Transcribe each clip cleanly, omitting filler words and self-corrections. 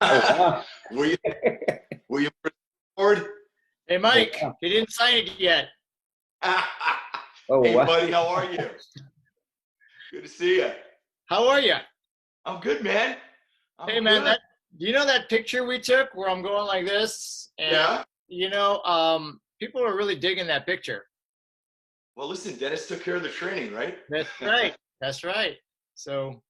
Oh, wow. were you were you bored? Hey, Oh, Mike, wow. you didn't sign it yet. Oh, Hey, wow. buddy, how are you? Good to see you. How are you? I'm good, man. Hey, I'm man, good. do you know that picture we took where I'm going like this? And, Yeah. people are really digging that picture. Well, listen, Dennis took care of the training, right? That's right. That's right. So,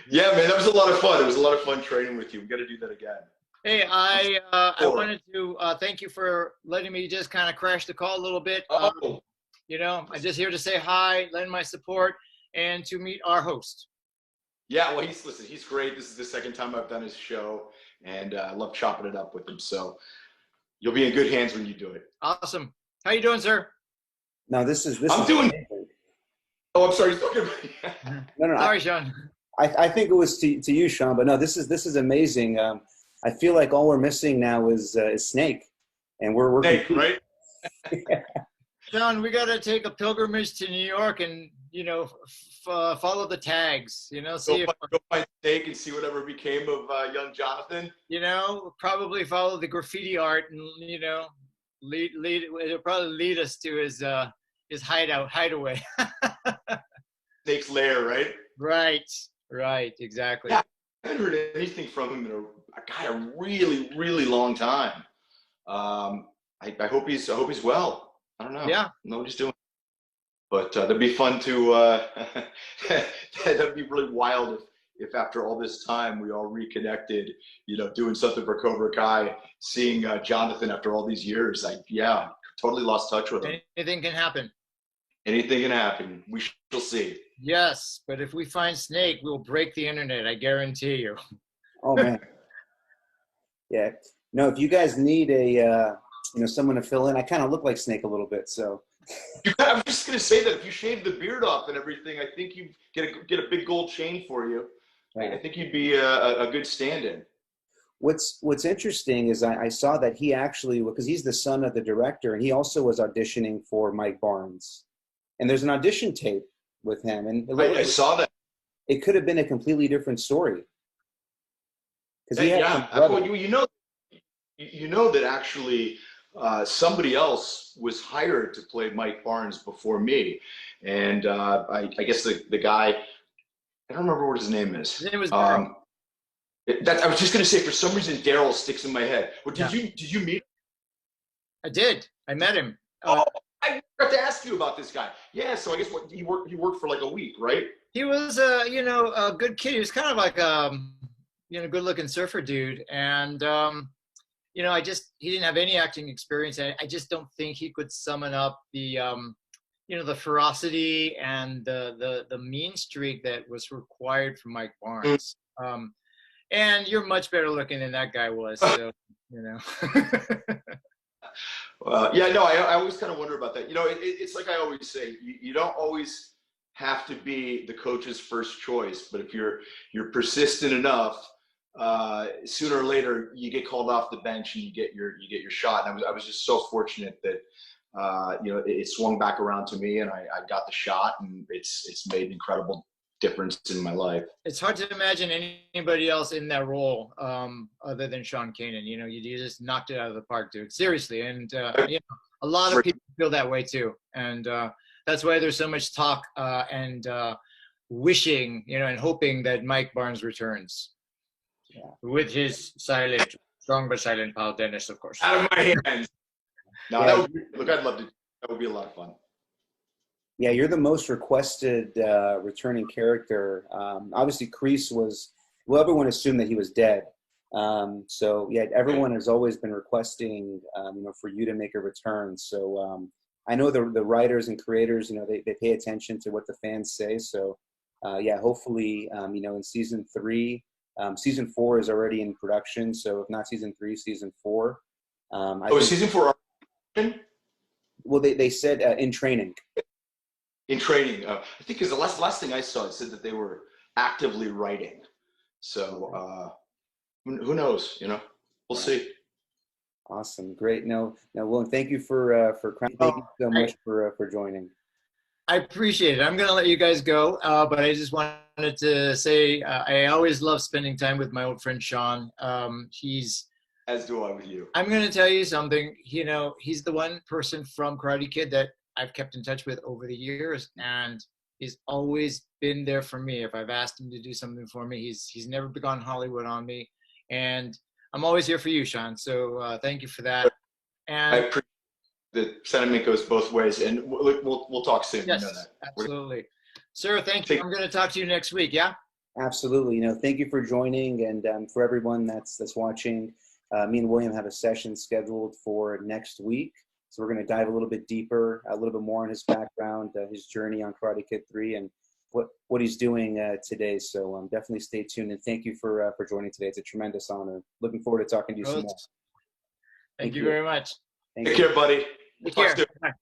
Yeah, man, that was a lot of fun. It was a lot of fun training with you. We got to do that again. hey, I'm I sure. wanted to thank you for letting me just kind of crash the call a little bit. Oh, I'm just here to say hi, lend my support, and to meet our host. yeah. Well, he's great. This is the second time I've done his show, and I love chopping it up with him. So you'll be in good hands when you do it. Awesome. How you doing, sir? No, this is I'm doing. amazing. Oh, I'm sorry. He's talking about. No, no, Sorry, Sean. I think it was to you, Sean, but no, this is amazing. I feel like all we're missing now is Snake, and we're Snake, complete. right? Sean, we got to take a pilgrimage to New York and, follow the tags, see Go find Snake and see whatever became of young Jonathan. probably follow the graffiti art and, it'll probably lead us to his hideaway. Snake's lair, right? Right, exactly. Yeah, I haven't heard anything from him in a really, really long time. I hope he's well. I don't know. Yeah. Know what he's doing. But that'd be fun to. That'd be really wild if after all this time we all reconnected. Doing something for Cobra Kai, seeing Jonathan after all these years. Totally lost touch with him. Anything can happen. Anything can happen. We shall see. Yes, but if we find Snake, we'll break the internet. I guarantee you. Oh man, yeah. No, if you guys need someone to fill in, I kind of look like Snake a little bit, so. I was just gonna say that if you shave the beard off and everything, I think you get a big gold chain for you. Right. I think you'd be a good stand-in. What's interesting is I saw that he actually, because he's the son of the director, and he also was auditioning for Mike Barnes, and there's an audition tape with him, and I saw that. It could have been a completely different story. Because he had well, you know that actually somebody else was hired to play Mike Barnes before me, and I guess the guy, I don't remember what his name is. His name was Daryl. I was just gonna say, for some reason Daryl sticks in my head. Well, did you meet him? I did. I met him. I forgot to ask you about this guy. Yeah, so I guess he worked for like a week, right? He was a good kid. He was kind of like good looking surfer dude, and he didn't have any acting experience. I just don't think he could summon up the the ferocity and the mean streak that was required from Mike Barnes. And you're much better looking than that guy was, so I always kind of wonder about that. It's like I always say, you don't always have to be the coach's first choice, but if you're persistent enough, sooner or later you get called off the bench and you get your shot. And I was just so fortunate that it swung back around to me, and I got the shot, and it's made an incredible difference in my life. It's hard to imagine anybody else in that role other than Sean Kanan. You just knocked it out of the park, dude. Seriously, and a lot of people feel that way too, and that's why there's so much talk and wishing, and hoping that Mike Barnes returns with his strong but silent pal Dennis, of course. Out of my hands. No, I'd love to. That would be a lot of fun. Yeah, you're the most requested returning character. Obviously, Kreese everyone assumed that he was dead. So yeah, everyone has always been requesting, for you to make a return. So I know the writers and creators, they pay attention to what the fans say. So hopefully, in season 3, season 4 is already in production. So if not season 3, season 4. Season 4. Well, they said in training. In training, I think because the last thing I saw, it said that they were actively writing. So who knows? We'll see. Awesome, great. No, Will, thank you thank you so much for joining. I appreciate it. I'm going to let you guys go, but I just wanted to say I always love spending time with my old friend Sean. As do I with you. I'm going to tell you something. You know, he's the one person from Karate Kid that I've kept in touch with over the years, and he's always been there for me. If I've asked him to do something for me, he's never gone Hollywood on me, and I'm always here for you, Sean. So thank you for that. And I appreciate the sentiment goes both ways, and we'll talk soon. yes, You know that. absolutely, sir. Thank you. I'm going to talk to you next week. Yeah. Absolutely. Thank you for joining, and for everyone that's watching. Me and William have a session scheduled for next week. So we're going to dive a little bit deeper, a little bit more on his background, his journey on Karate Kid 3, and what he's doing today. So definitely stay tuned, and thank you for joining today. It's a tremendous honor. Looking forward to talking to you some more. Thank you very much. Take care, buddy. Take care. Bye.